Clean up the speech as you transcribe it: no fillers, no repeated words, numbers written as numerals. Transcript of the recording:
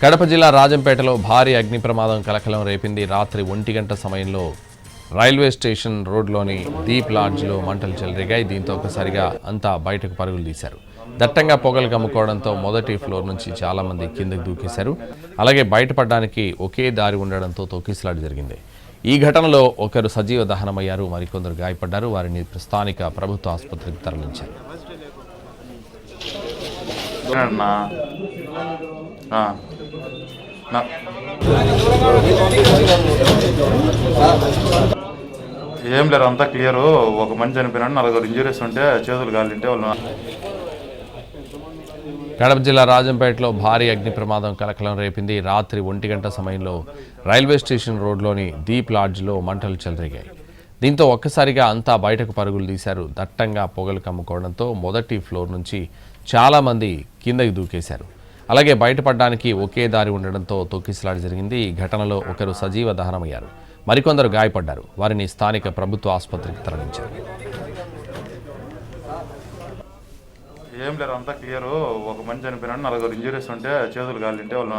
కడప జిల్లా రాజంపేటలో భారీ అగ్ని ప్రమాదం కలకలం రేపింది. రాత్రి 1 గంట సమయంలో రైల్వే స్టేషన్ రోడ్లోని దీప్ లాడ్జ్లో మంటలు చెలరేగాయి. దీంతో ఒక్కసారిగా అంతా బయటకు పరుగులు తీశారు. దట్టంగా పొగలు కమ్ముకోవడంతో మొదటి ఫ్లోర్ నుంచి చాలా మంది కిందకు దూకేశారు. అలాగే బయటపడడానికి ఒకే దారి ఉండడంతో తొక్కిసలాట జరిగింది. ఈ ఘటనలో ఒకరు సజీవ దహనమయ్యారు, మరికొందరు గాయపడ్డారు. వారిని స్థానిక ప్రభుత్వ ఆసుపత్రికి తరలించారు. ఏం లేరు, అంతా క్లియరు. ఒక మనిషి చనిపోయినాడు, 4 ఇంజరీస్ ఉంటే చేతులు కాలింటే వాళ్ళు. కడప జిల్లా రాజంపేటలో భారీ అగ్ని ప్రమాదం కలకలం రేపింది. రాత్రి 1 గంట సమయంలో రైల్వే స్టేషన్ రోడ్లోని దీప్ లాడ్జ్లో మంటలు చెలరేగాయి. దీంతో ఒక్కసారిగా అంతా బయటకు పరుగులు తీశారు. దట్టంగా పొగలు కమ్ముకోవడంతో మొదటి ఫ్లోర్ నుంచి చాలా మంది కిందకి దూకేశారు. అలాగే బయటపడడానికి ఒకే దారి ఉండడంతో తొక్కిసలాట జరిగింది. ఈ ఘటనలో ఒకరు సజీవ దహనమయ్యారు, మరికొందరు గాయపడ్డారు. వారిని స్థానిక ప్రభుత్వ ఆసుపత్రికి తరలించారు. ఏం లేరు, అంతా క్లియరు. ఒక మనిషి చనిపోయినాడు, 4 ఇంజరీస్ ఉంటే చేతులు కాలింటే వాళ్ళు.